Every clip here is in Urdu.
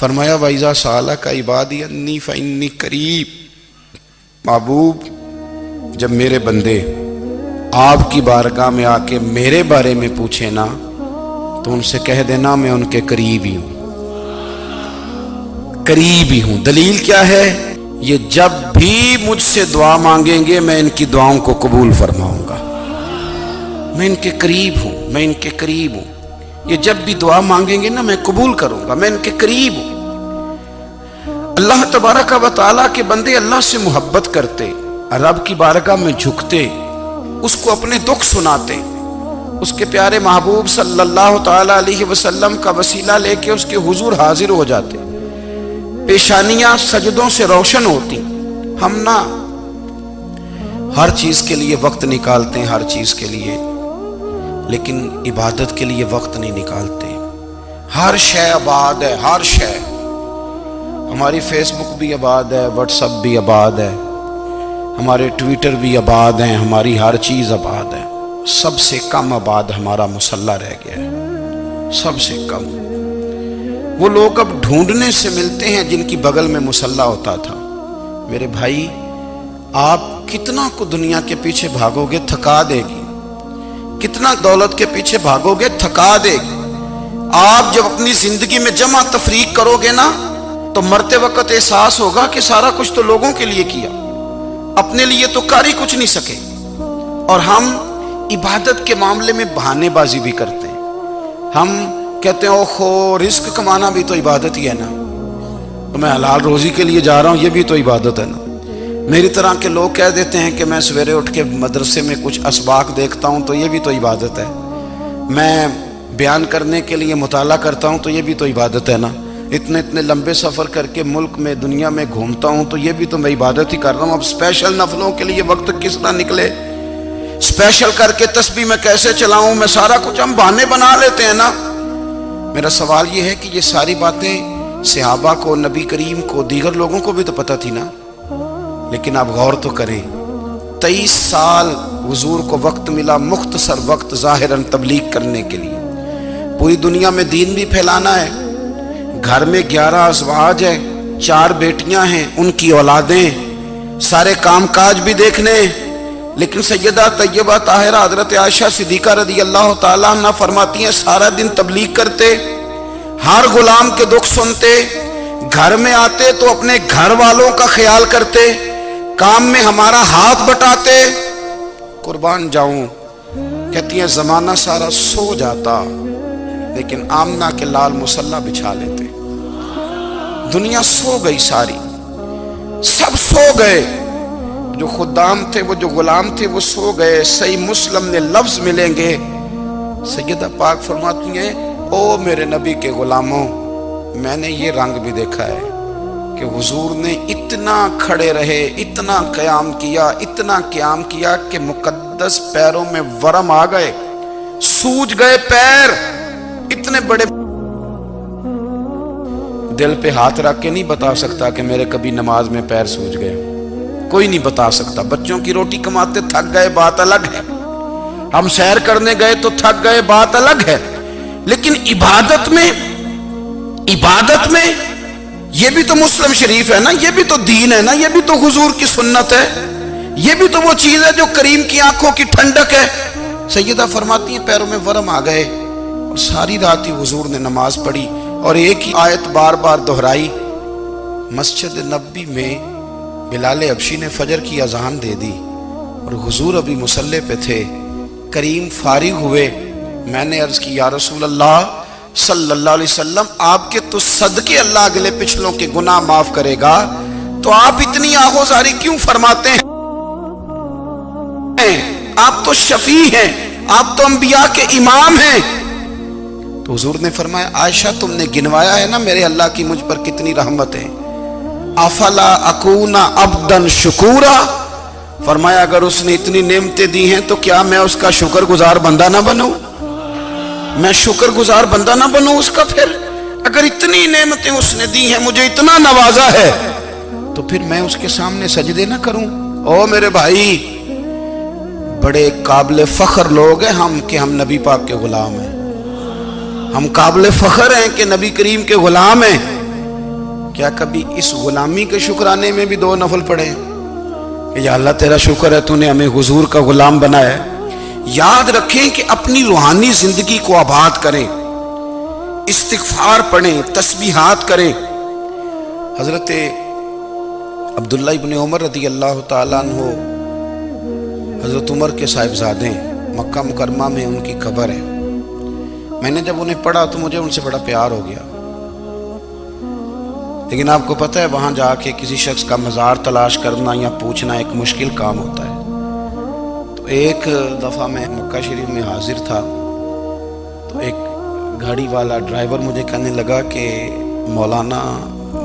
فرمایا وَإِذَا سَأَلَكَ عِبَادِي أَنِّي فَإِنِّي قَرِيب، محبوب جب میرے بندے آپ کی بارگاہ میں آ کے میرے بارے میں پوچھیں نا تو ان سے کہہ دینا میں ان کے قریب ہی ہوں، قریب ہی ہوں۔ دلیل کیا ہے؟ یہ جب بھی مجھ سے دعا مانگیں گے میں ان کی دعاؤں کو قبول فرماؤں گا، میں ان کے قریب ہوں، میں ان کے قریب ہوں۔ یہ جب بھی دعا مانگیں گے نا میں قبول کروں گا، میں ان کے قریب ہوں۔ اللہ تبارک و تعالیٰ کے بندے اللہ سے محبت کرتے، رب کی بارگاہ میں جھکتے، اس کو اپنے دکھ سناتے، اس کے پیارے محبوب صلی اللہ تعالیٰ علیہ وسلم کا وسیلہ لے کے اس کے حضور حاضر ہو جاتے، پیشانیاں سجدوں سے روشن ہوتی۔ ہم نا ہر چیز کے لیے وقت نکالتے ہیں، ہر چیز کے لیے، لیکن عبادت کے لیے وقت نہیں نکالتے۔ ہر شے آباد ہے، ہر شے، ہماری فیس بک بھی آباد ہے، واٹس ایپ بھی آباد ہے، ہمارے ٹویٹر بھی آباد ہیں، ہماری ہر چیز آباد ہے۔ سب سے کم آباد ہمارا مصلی رہ گیا ہے، سب سے کم۔ وہ لوگ اب ڈھونڈنے سے ملتے ہیں جن کی بغل میں مصلی ہوتا تھا۔ میرے بھائی آپ کتنا کو دنیا کے پیچھے بھاگو گے تھکا دے گی، کتنا دولت کے پیچھے بھاگو گے تھکا دے گی۔ آپ جب اپنی زندگی میں جمع تفریق کرو گے نا تو مرتے وقت احساس ہوگا کہ سارا کچھ تو لوگوں کے لیے کیا، اپنے لیے تو کر ہی کچھ نہیں سکے۔ اور ہم عبادت کے معاملے میں بہانے بازی بھی کرتے ہیں۔ ہم کہتے ہیں اوہو رزق کمانا بھی تو عبادت ہی ہے نا، تو میں حلال روزی کے لیے جا رہا ہوں، یہ بھی تو عبادت ہے نا۔ میری طرح کے لوگ کہہ دیتے ہیں کہ میں سویرے اٹھ کے مدرسے میں کچھ اسباق دیکھتا ہوں تو یہ بھی تو عبادت ہے، میں بیان کرنے کے لیے مطالعہ کرتا ہوں تو یہ بھی تو عبادت ہے نا، اتنے لمبے سفر کر کے ملک میں دنیا میں گھومتا ہوں تو یہ بھی تو میں عبادت ہی کر رہا ہوں۔ اب اسپیشل نفلوں کے لیے وقت کس طرح نکلے، اسپیشل کر کے تسبیح میں کیسے چلاؤں، میں سارا کچھ ہم بہانے بنا لیتے ہیں نا۔ میرا سوال یہ ہے کہ یہ ساری باتیں صحابہ کو، نبی کریم کو، دیگر لوگوں کو بھی تو پتہ تھی نا، لیکن آپ غور تو کریں 23 سال حضور کو وقت ملا، مختصر وقت ظاہراً تبلیغ کرنے کے لیے، پوری دنیا میں دین بھی پھیلانا ہے۔ گھر میں 11 ازواج ہے، 4 بیٹیاں ہیں، ان کی اولادیں، سارے کام کاج بھی دیکھنے، لیکن سیدہ طیبہ طاہرہ حضرت عائشہ صدیقہ رضی اللہ تعالیٰ عنہ فرماتی ہیں سارا دن تبلیغ کرتے، ہر غلام کے دکھ سنتے، گھر میں آتے تو اپنے گھر والوں کا خیال کرتے، کام میں ہمارا ہاتھ بٹاتے۔ قربان جاؤں، کہتی ہیں زمانہ سارا سو جاتا لیکن آمنہ کے لال مصلی بچھا لیتے۔ دنیا سو گئی، ساری سب سو گئے، جو خدام تھے، وہ جو غلام تھے وہ سو گئے۔ صحیح مسلم میں لفظ ملیں گے، سیدہ پاک فرماتی ہیں او میرے نبی کے غلاموں، میں نے یہ رنگ بھی دیکھا ہے کہ حضور نے اتنا کھڑے رہے، اتنا قیام کیا، اتنا قیام کیا کہ مقدس پیروں میں ورم آ گئے، سوج گئے پیر، اتنے بڑے۔ دل پہ ہاتھ رکھ کے نہیں بتا سکتا کہ میرے کبھی نماز میں پیر سوج گئے، کوئی نہیں بتا سکتا۔ بچوں کی روٹی کماتے تھک گئے بات الگ ہے، ہم سیر کرنے گئے تو تھک گئے بات الگ ہے، لیکن عبادت میں یہ بھی تو مسلم شریف ہے نا، یہ بھی تو دین ہے نا، یہ بھی تو حضور کی سنت ہے، یہ بھی تو وہ چیز ہے جو کریم کی آنکھوں کی ٹھنڈک ہے۔ سیدہ فرماتی ہیں پیروں میں ورم آ گئے، اور ساری رات ہی حضور نے نماز پڑھی اور ایک ہی آیت بار بار دہرائی۔ مسجد نبوی میں بلال حبشی نے فجر کی اذان دے دی اور حضور ابھی مصلی پہ تھے، کریم فارغ ہوئے، میں نے عرض کی یا رسول اللہ صلی اللہ علیہ وسلم آپ کے تو صدقے اللہ اگلے پچھلوں کے گناہ معاف کرے گا، تو آپ اتنی آہوزاری کیوں فرماتے ہیں؟ آپ تو شفیع ہیں، آپ تو انبیاء کے امام ہیں۔ تو حضور نے فرمایا عائشہ تم نے گنوایا ہے نا میرے اللہ کی مجھ پر کتنی رحمت ہے، افلا اکون عبدا شکورا، فرمایا اگر اس نے اتنی نعمتیں دی ہیں تو کیا میں اس کا شکر گزار بندہ نہ بنوں، میں شکر گزار بندہ نہ بنوں اس کا؟ پھر اگر اتنی نعمتیں اس نے دی ہیں، مجھے اتنا نوازا ہے، تو پھر میں اس کے سامنے سجدے نہ کروں؟ او میرے بھائی، بڑے قابل فخر لوگ ہیں ہم کہ ہم نبی پاک کے غلام ہیں، ہم قابل فخر ہیں کہ نبی کریم کے غلام ہیں، کیا کبھی اس غلامی کے شکرانے میں بھی 2 نفل پڑھے کہ یا اللہ تیرا شکر ہے تو نے ہمیں حضور کا غلام بنایا ہے؟ یاد رکھیں کہ اپنی روحانی زندگی کو آباد کریں، استغفار پڑھیں، تسبیحات کریں۔ حضرت عبداللہ ابن عمر رضی اللہ تعالیٰ عنہ حضرت عمر کے صاحبزادے ہیں، مکہ مکرمہ میں ان کی قبر ہے۔ میں نے جب انہیں پڑھا تو مجھے ان سے بڑا پیار ہو گیا، لیکن آپ کو پتہ ہے وہاں جا کے کسی شخص کا مزار تلاش کرنا یا پوچھنا ایک مشکل کام ہوتا ہے۔ تو ایک دفعہ میں مکہ شریف میں حاضر تھا، تو ایک گاڑی والا ڈرائیور مجھے کہنے لگا کہ مولانا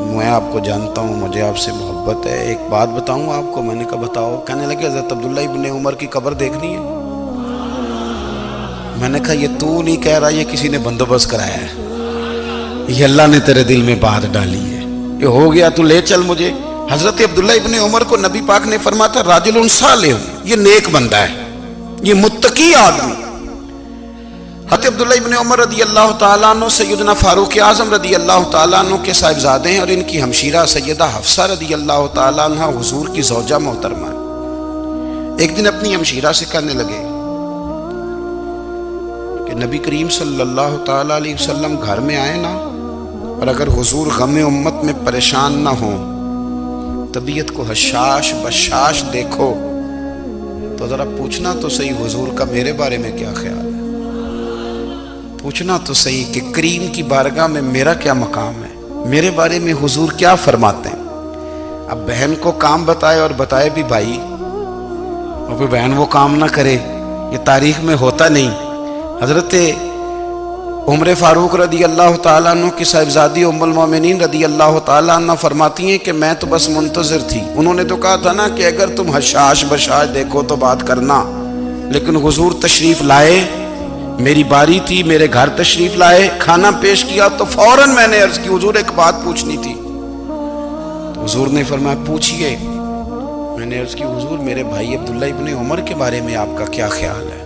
میں آپ کو جانتا ہوں، مجھے آپ سے محبت ہے، ایک بات بتاؤں آپ کو؟ میں نے کہا بتاؤ۔ کہنے لگے حضرت عبداللہ ابن عمر کی قبر دیکھنی ہے۔ میں نے کہا یہ تو نہیں کہہ رہا، یہ کسی نے بندوبست کرایا ہے، یہ اللہ نے تیرے دل میں بات ڈالی ہے، یہ ہو گیا، تو لے چل مجھے۔ حضرت عبداللہ ابن عمر کو نبی پاک نے فرمایا تھا راجل صالح، یہ نیک بندہ ہے، یہ متقی آدمی۔ حضرت عبداللہ ابن عمر رضی اللہ تعالیٰ عنہ سیدنا فاروق اعظم رضی اللہ تعالیٰ عنہ کے صاحبزادے ہیں، اور ان کی ہمشیرہ سیدہ حفصہ رضی اللہ تعالیٰ عنہ حضور کی زوجہ محترمہ۔ ایک دن اپنی ہمشیرہ سے کہنے لگے کہ نبی کریم صلی اللہ تعالیٰ علیہ وسلم گھر میں آئے نا، اور اگر حضور غم امت میں پریشان نہ ہوں، طبیعت کو حشاش بشاش دیکھو، تو ذرا پوچھنا تو صحیح حضور کا میرے بارے میں کیا خیال ہے، پوچھنا تو صحیح کہ کریم کی بارگاہ میں میرا کیا مقام ہے، میرے بارے میں حضور کیا فرماتے ہیں۔ اب بہن کو کام بتائے، اور بتائے بھی بھائی، اور پھر بہن وہ کام نہ کرے، یہ تاریخ میں ہوتا نہیں۔ حضرت عمر فاروق رضی اللہ تعالیٰ عنہ کی صاحبزادی ام المومنین رضی اللہ تعالیٰ عنہ فرماتی ہیں کہ میں تو بس منتظر تھی، انہوں نے تو کہا تھا نا کہ اگر تم حشاش بشاش دیکھو تو بات کرنا، لیکن حضور تشریف لائے، میری باری تھی، میرے گھر تشریف لائے، کھانا پیش کیا تو فوراً میں نے عرض کی حضور ایک بات پوچھنی تھی۔ تو حضور نے فرمایا پوچھئے۔ میں نے عرض کی حضور میرے بھائی عبداللہ ابن عمر کے بارے میں آپ کا کیا خیال ہے؟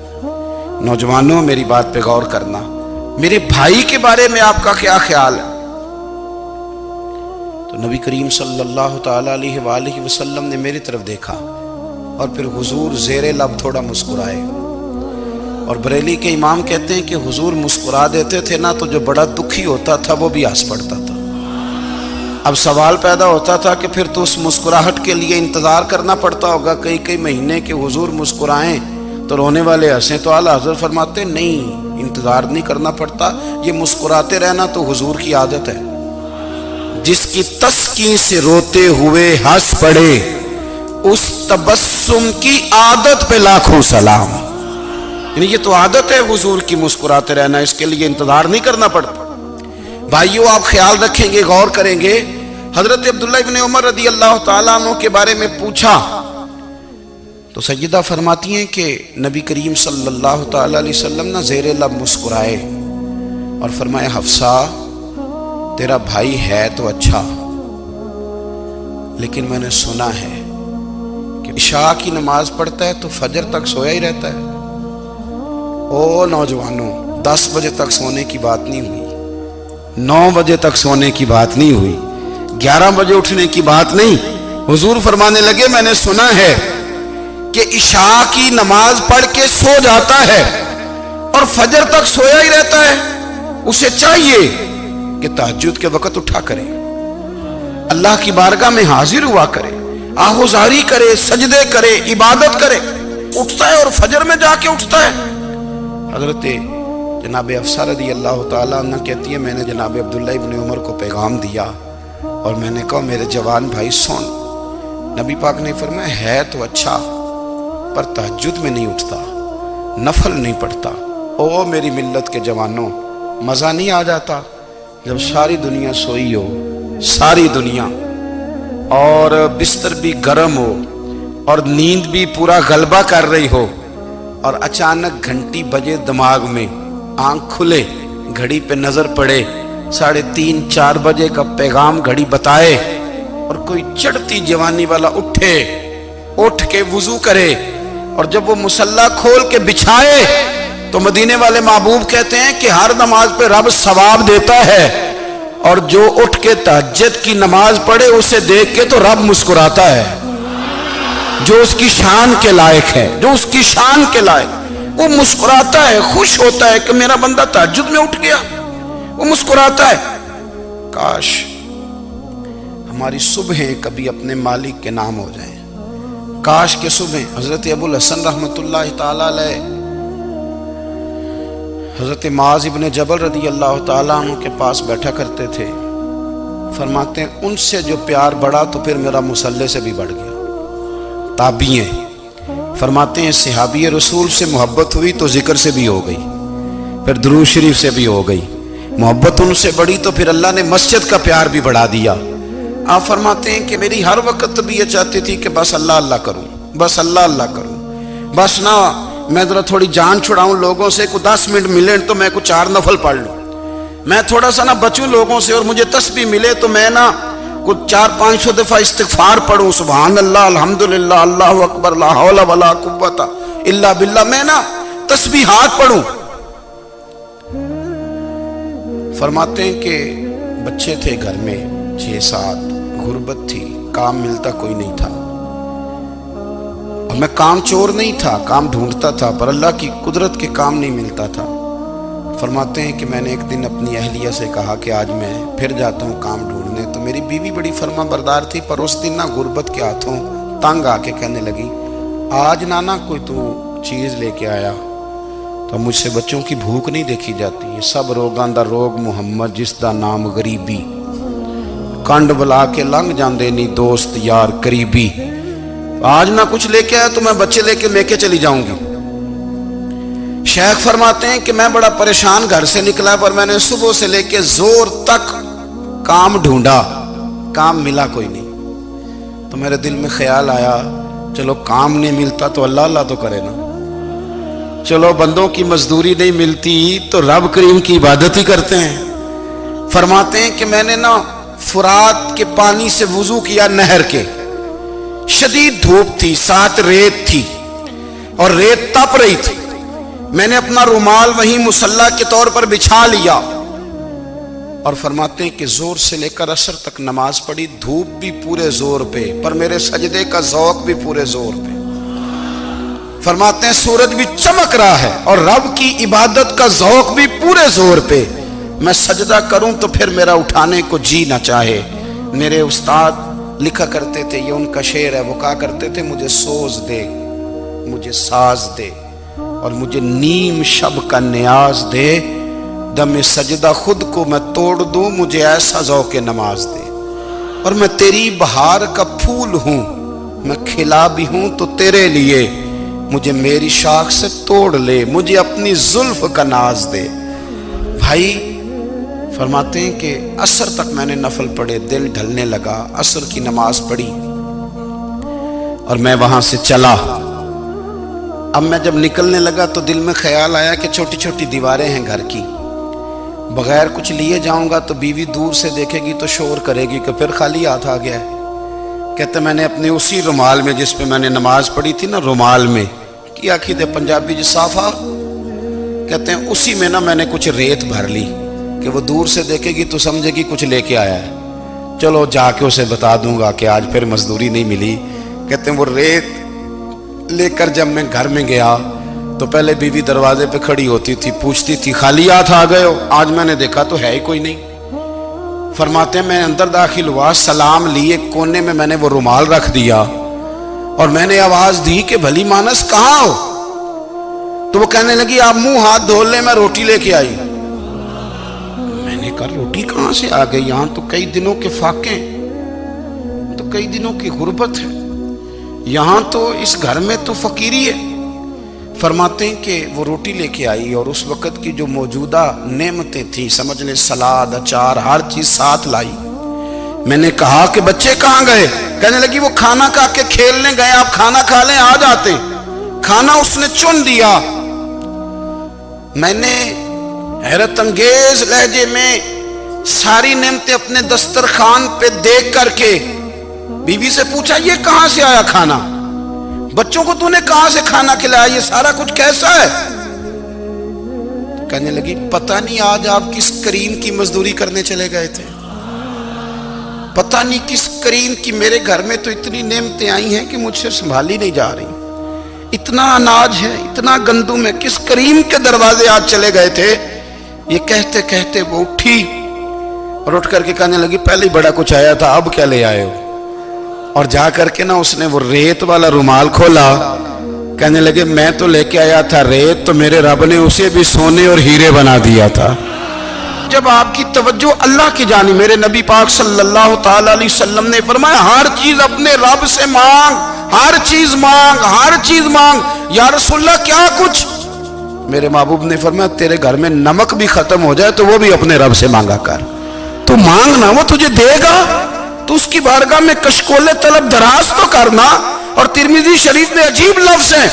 نوجوانوں میری بات پہ غور کرنا، میرے بھائی کے بارے میں آپ کا کیا خیال ہے؟ تو نبی کریم صلی اللہ تعالیٰ علیہ وآلہ وسلم نے میری طرف دیکھا، اور پھر حضور زیر لب تھوڑا مسکرائے، اور بریلی کے امام کہتے ہیں کہ حضور مسکرا دیتے تھے نا تو جو بڑا دکھی ہوتا تھا وہ بھی ہنس پڑتا تھا۔ اب سوال پیدا ہوتا تھا کہ پھر تو اس مسکراہٹ کے لیے انتظار کرنا پڑتا ہوگا کئی مہینے کہ حضور مسکرائیں تو رونے والے ہنسیں، تو اعلیٰ حضرت فرماتے نہیں، انتظار نہیں کرنا پڑتا، یہ مسکراتے رہنا تو حضور کی عادت ہے۔ جس کی تسکین سے روتے ہوئے ہنس پڑے، اس تبسم کی عادت پہ لاکھوں سلام۔ یعنی یہ تو عادت ہے حضور کی مسکراتے رہنا، اس کے لیے انتظار نہیں کرنا پڑتا۔ بھائیو آپ خیال رکھیں گے، غور کریں گے، حضرت عبداللہ ابن عمر رضی اللہ تعالیٰ عنہ کے بارے میں پوچھا تو سیدہ فرماتی ہیں کہ نبی کریم صلی اللہ تعالیٰ علیہ وسلم نہ زیر لب مسکرائے اور فرمایا حفصہ تیرا بھائی ہے تو اچھا، لیکن میں نے سنا ہے کہ عشاء کی نماز پڑھتا ہے تو فجر تک سویا ہی رہتا ہے۔ او نوجوانوں، 10 بجے تک سونے کی بات نہیں ہوئی، 9 بجے تک سونے کی بات نہیں ہوئی، 11 بجے اٹھنے کی بات نہیں۔ حضور فرمانے لگے میں نے سنا ہے کہ عشاء کی نماز پڑھ کے سو جاتا ہے اور فجر تک سویا ہی رہتا ہے، اسے چاہیے کہ تہجد کے وقت اٹھا کرے، اللہ کی بارگاہ میں حاضر ہوا کرے، آہوزاری کرے، سجدے کرے، عبادت کرے، اٹھتا ہے اور فجر میں جا کے اٹھتا ہے۔ حضرت جناب حفصہ رضی اللہ تعالیٰ عنہ کہتی ہے میں نے جناب عبداللہ ابن عمر کو پیغام دیا اور میں نے کہا میرے جوان بھائی سن، نبی پاک نے فرمایا ہے تو اچھا پر تہجد میں نہیں اٹھتا، نفل نہیں پڑھتا۔ او میری ملت کے جوانوں، مزہ نہیں آ جاتا جب ساری دنیا سوئی ہو، ساری دنیا، اور بستر بھی گرم ہو اور نیند بھی پورا غلبہ کر رہی ہو، اور اچانک گھنٹی بجے دماغ میں، آنکھ کھلے، گھڑی پہ نظر پڑے، 3:30 4 بجے کا پیغام گھڑی بتائے، اور کوئی چڑھتی جوانی والا اٹھ کے وضو کرے، اور جب وہ مصلی کھول کے بچھائے تو مدینے والے محبوب کہتے ہیں کہ ہر نماز پہ رب ثواب دیتا ہے، اور جو اٹھ کے تہجد کی نماز پڑھے اسے دیکھ کے تو رب مسکراتا ہے، جو اس کی شان کے لائق ہے، جو اس کی شان کے لائق، وہ مسکراتا ہے، خوش ہوتا ہے کہ میرا بندہ تہجد میں اٹھ گیا، وہ مسکراتا ہے۔ کاش ہماری صبحیں کبھی اپنے مالک کے نام ہو جائیں، کاش کے صبح۔ حضرت ابو الحسن رحمت اللہ تعالی علیہ حضرت معاذ ابن جبل رضی اللہ تعالیٰ عنہ کے پاس بیٹھا کرتے تھے، فرماتے ہیں ان سے جو پیار بڑھا تو پھر میرا مصلی سے بھی بڑھ گیا۔ تابعی ہیں، فرماتے ہیں صحابی رسول سے محبت ہوئی تو ذکر سے بھی ہو گئی، پھر درود شریف سے بھی ہو گئی، محبت ان سے بڑھی تو پھر اللہ نے مسجد کا پیار بھی بڑھا دیا۔ آپ فرماتے ہیں کہ میری ہر وقت طبیعت چاہتی تھی کہ بس اللہ اللہ کروں، بس اللہ اللہ کروں، بس نہ میں ذرا تھوڑی جان چھڑاؤں لوگوں سے، کوئی 10 منٹ ملے تو میں کوئی 4 نفل پڑھ لوں، میں تھوڑا سا نہ بچوں لوگوں سے، اور مجھے تسبیح ملے تو میں نہ کوئی 400-500 دفعہ استغفار پڑھوں، سبحان اللہ، الحمدللہ، اللہ اکبر، لا حول ولا قوت الا باللہ، میں نہ تسبیحات پڑھوں۔ فرماتے ہیں کہ بچے تھے گھر میں 6-7، غربت تھی، کام ملتا کوئی نہیں تھا، اور میں کام چور نہیں تھا، کام ڈھونڈتا تھا، پر اللہ کی قدرت کے کام نہیں ملتا تھا۔ فرماتے ہیں کہ میں نے ایک دن اپنی اہلیہ سے کہا کہ آج میں پھر جاتا ہوں کام ڈھونڈنے، تو میری بیوی بڑی فرما بردار تھی، پر اس دن نہ غربت کے ہاتھوں تنگ آ کے کہنے لگی آج نانا کوئی تو چیز لے کے آیا، تو مجھ سے بچوں کی بھوک نہیں دیکھی جاتی، یہ سب روگاں دا روگ محمد جس دا نام غریبی، کنڈ بلا کے لنگ جاندے نہیں دوست یار قریبی، آج نہ کچھ لے کے آیا تو میں بچے لے کے چلی جاؤں گی۔ شیخ فرماتے ہیں کہ میں بڑا پریشان گھر سے نکلا، پر میں نے صبح سے لے کے زور تک کام ڈھونڈا، کام ملا کوئی نہیں، تو میرے دل میں خیال آیا چلو کام نہیں ملتا تو اللہ اللہ تو کرے نا، چلو بندوں کی مزدوری نہیں ملتی تو رب کریم کی عبادت ہی کرتے ہیں۔ فرماتے ہیں کہ میں نے نا فرات کے پانی سے وضو کیا، نہر کے، شدید دھوپ تھی، ساتھ ریت تھی اور ریت تپ رہی تھی، میں نے اپنا رومال وہیں مصلی کے طور پر بچھا لیا، اور فرماتے ہیں کہ زور سے لے کر عصر تک نماز پڑھی، دھوپ بھی پورے زور پہ، پر میرے سجدے کا ذوق بھی پورے زور پہ۔ فرماتے ہیں سورج بھی چمک رہا ہے اور رب کی عبادت کا ذوق بھی پورے زور پہ، میں سجدہ کروں تو پھر میرا اٹھانے کو جی نہ چاہے۔ میرے استاد لکھا کرتے تھے، یہ ان کا شعر ہے، وہ کہا کرتے تھے مجھے سوز دے، مجھے ساز دے، اور مجھے نیم شب کا نیاز دے، دم سجدہ خود کو میں توڑ دوں، مجھے ایسا ذوق نماز دے، اور میں تیری بہار کا پھول ہوں، میں کھلا بھی ہوں تو تیرے لیے، مجھے میری شاخ سے توڑ لے، مجھے اپنی زلف کا ناز دے۔ بھائی فرماتے ہیں کہ عصر تک میں نے نفل پڑھے، دل ڈھلنے لگا، عصر کی نماز پڑھی اور میں وہاں سے چلا۔ اب میں جب نکلنے لگا تو دل میں خیال آیا کہ چھوٹی چھوٹی دیواریں ہیں گھر کی، بغیر کچھ لیے جاؤں گا تو بیوی دور سے دیکھے گی تو شور کرے گی کہ پھر خالی ہاتھ آ گیا ہے۔ کہتے میں نے اپنے اسی رومال میں جس پہ میں نے نماز پڑھی تھی نا، رومال میں کی آخی دے پنجابی جو صافہ کہتے ہیں، اسی میں نا میں نے کچھ ریت بھر لی کہ وہ دور سے دیکھے گی تو سمجھے گی کچھ لے کے آیا ہے، چلو جا کے اسے بتا دوں گا کہ آج پھر مزدوری نہیں ملی۔ کہتے ہیں وہ ریت لے کر جب میں گھر میں گیا تو پہلے بیوی دروازے پہ کھڑی ہوتی تھی، پوچھتی تھی خالی ہاتھ آ گئے ہو؟ آج میں نے دیکھا تو ہے ہی کوئی نہیں۔ فرماتے ہیں میں اندر داخل ہوا، سلام لیے، کونے میں نے وہ رومال رکھ دیا اور میں نے آواز دی کہ بھلی مانس کہاں ہو؟ تو وہ کہنے لگی آپ منہ ہاتھ دھو لیں، میں روٹی لے کے آئی۔ میں نے کہا روٹی کہاں سے آ گئی؟ یہاں تو کئی دنوں کے فاقے، تو کئی دنوں کی غربت ہے، یہاں تو اس گھر میں تو فقیری ہے۔ فرماتے ہیں کہ وہ روٹی لے کے آئی اور اس وقت کی جو موجودہ نعمتیں تھیں، سمجھ لیں سلاد، اچار، ہر چیز ساتھ لائی۔ میں نے کہا کہ بچے کہاں گئے؟ کہنے لگی وہ کھانا کھا کے کھیلنے گئے، آپ کھانا کھا لیں آ جاتے۔ کھانا اس نے چن دیا۔ میں نے حیرت انگیز لہجے میں ساری نعمتیں اپنے دسترخوان پہ دیکھ کر کے بیوی سے پوچھا یہ کہاں سے آیا کھانا؟ بچوں کو تو نے کہاں سے کھانا کھلایا؟ یہ سارا کچھ کیسا ہے؟ کہنے لگی پتہ نہیں آج آپ کس کریم کی مزدوری کرنے چلے گئے تھے، پتہ نہیں کس کریم کی، میرے گھر میں تو اتنی نعمتیں آئی ہیں کہ مجھ سے سنبھالی نہیں جا رہی، اتنا اناج ہے، اتنا گندم ہے، کس کریم کے دروازے آج چلے گئے تھے۔ یہ کہتے کہتے وہ اٹھی اور اٹھ کر کے کہنے لگی پہلے ہی بڑا کچھ آیا تھا، اب کیا لے آئے ہو؟ اور جا کر کے نا اس نے وہ ریت والا رومال کھولا، کہنے لگے میں تو لے کے آیا تھا ریت، تو میرے رب نے اسے بھی سونے اور ہیرے بنا دیا تھا۔ جب آپ کی توجہ اللہ کی جانب، میرے نبی پاک صلی اللہ تعالی علیہ وسلم نے فرمایا ہر چیز اپنے رب سے مانگ، ہر چیز مانگ، ہر چیز مانگ۔ یا رسول اللہ کیا کچھ؟ میرے محبوب نے فرمایا تیرے گھر میں نمک بھی ختم ہو جائے تو وہ بھی اپنے رب سے مانگا کر، تو مانگنا وہ تجھے دے گا، تو اس کی بارگاہ میں کشکول طلب دراز تو کرنا۔ اور ترمذی شریف میں عجیب لفظ ہیں،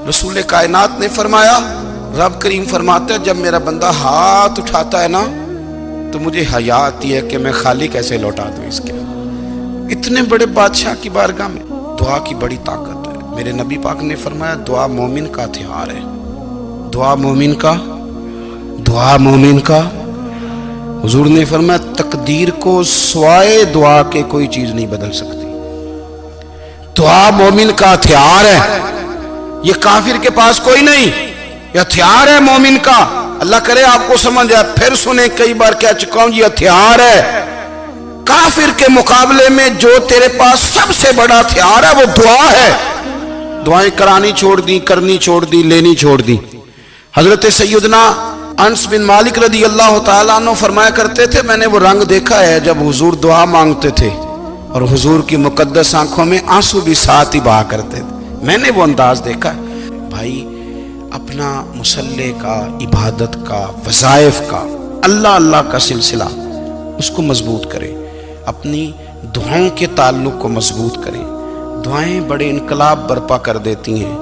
رسول کائنات نے فرمایا، رب کریم فرماتا ہے جب میرا بندہ ہاتھ اٹھاتا ہے نا تو مجھے حیا آتی ہے کہ میں خالی کیسے لوٹا دوں اس کے۔ اتنے بڑے بادشاہ کی بارگاہ میں دعا کی بڑی طاقت ہے۔ میرے نبی پاک نے فرمایا دعا مومن کا ہتھیار ہے، دعا مومن کا، دعا مومن کا۔ حضور نے فرمایا تقدیر کو سوائے دعا کے کوئی چیز نہیں بدل سکتی، دعا مومن کا ہتھیار ہے، یہ کافر کے پاس کوئی نہیں، یہ ہتھیار ہے مومن کا۔ اللہ کرے آپ کو سمجھ آئے، پھر سنیں، کئی بار کہہ چکا ہوں یہ ہتھیار ہے۔ کافر کے مقابلے میں جو تیرے پاس سب سے بڑا ہتھیار ہے وہ دعا ہے۔ دعائیں کرانی چھوڑ دی، کرنی چھوڑ دی، لینی چھوڑ دی۔ حضرت سیدنا انس بن مالک رضی اللہ تعالیٰ عنہ فرمایا کرتے تھے میں نے وہ رنگ دیکھا ہے جب حضور دعا مانگتے تھے اور حضور کی مقدس آنکھوں میں آنسو بھی ساتھ ہی بہا کرتے تھے، میں نے وہ انداز دیکھا ہے۔ بھائی اپنا مصلی کا، عبادت کا، وظائف کا، اللہ اللہ کا سلسلہ اس کو مضبوط کریں، اپنی دعاؤں کے تعلق کو مضبوط کریں۔ دعائیں بڑے انقلاب برپا کر دیتی ہیں۔